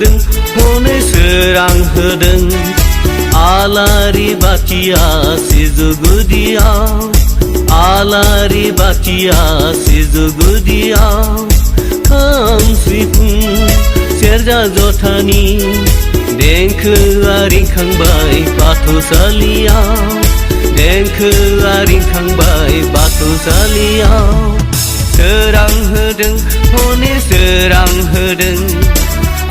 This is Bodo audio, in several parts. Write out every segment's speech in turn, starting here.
होदों हनै सोरां होदों आलारि बाथिया सिजौ गुदियाव आलारि बाथिया सिजौ गुदियाव खाम सिफुं सेरजा जथानि देंखोआ रिंखांबाय बाथौसालियाव देंखोआ रिंखांबाय बाथौसालियाव सोरां होदों हनै सोरां होदों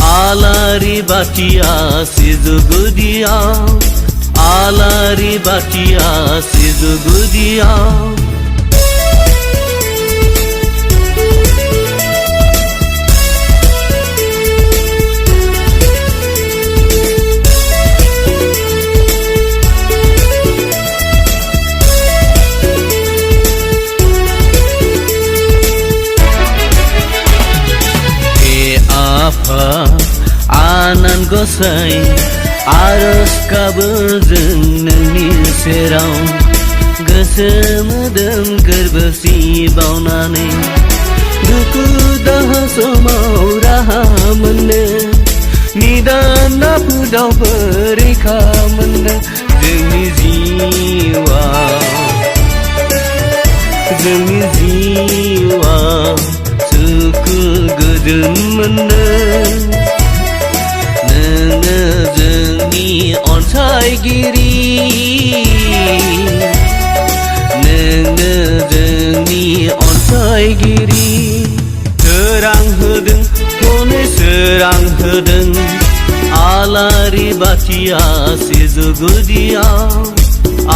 आलारि बाथिया सिजौ गुदियाव आलारि बाथिया सिजौ गुदियाव आनान गसाइ आरज गाबो जों नोंनि सेराव गोसो मोदोम गोरबो सिबावनानै दुखु दाहा समाव राहा मोननो निदान आफोदावबो रैखा मोननो जोंनि जिउआव सुखु गोजोन मोननो नोङो जोंनि अनसायगिरि नोङो जोंनि अनसायगिरि सोरां होदों हनै सोरां होदों आलारि बाथिया सिजौ गुदियाव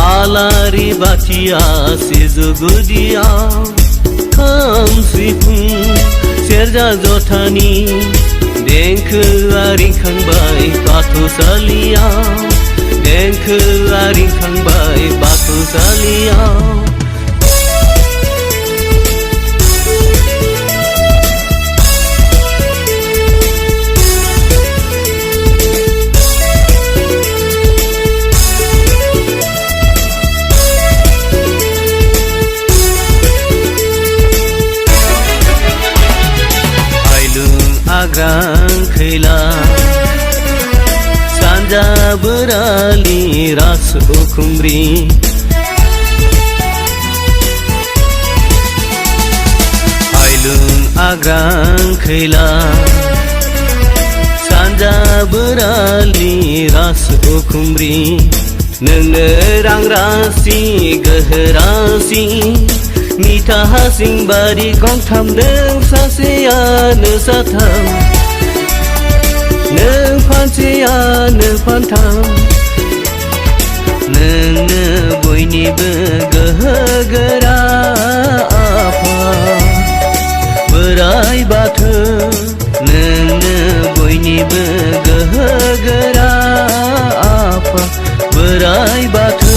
आलारि बाथिया सिजौ गुदियाव खाम सिफुं सेरजा जथानि देंखोआ रिंखांबाय बाथौसालियाव देंखोआ रिंखांबाय बाथौसालियाव आग्रां खैला सानजा बोरालि रास उखुमब्रि आइलुं आग्रां खैला सानजा बोरालि रास उखुमब्रि नोंनो रां रासि गोहो रासि मिथा हासिं बारि गंथाम नों सासेयानो साथाम नों फानसेयानो फानथाम नोंनो बयनिबो गोहो गोरा आफा बोराइ बाथौ नोंनो बयनिबो गोहो गोरा आफा बोराइ बाथौ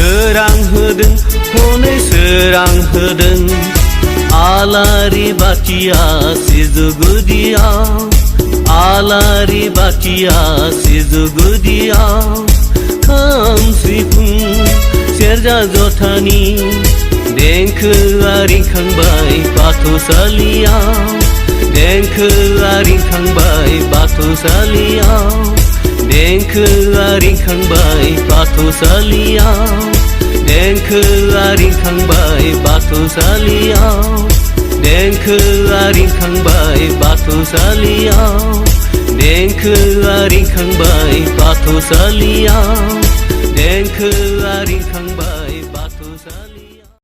सोरां होदों हनै सोरां होदों आलारि बाथिया सिजौ गुदियाव आलारि बाथिया सिजौ गुदियाव खाम सिफुं सेरजा जथानि देंखोआ रिंखांबाय बाथौसालियाव देंखोआ रिंखांबाय बाथौसालियाव देंखोआ रिंखांबाय बाथौसालियाव देंखोआ रिंखांबाय बाथौसालियाव देंखोआ रिंखांबाय बाथौसालियाव देंखोआ रिंखांबाय बाथौसालियाव देंखोआ रिंखांबाय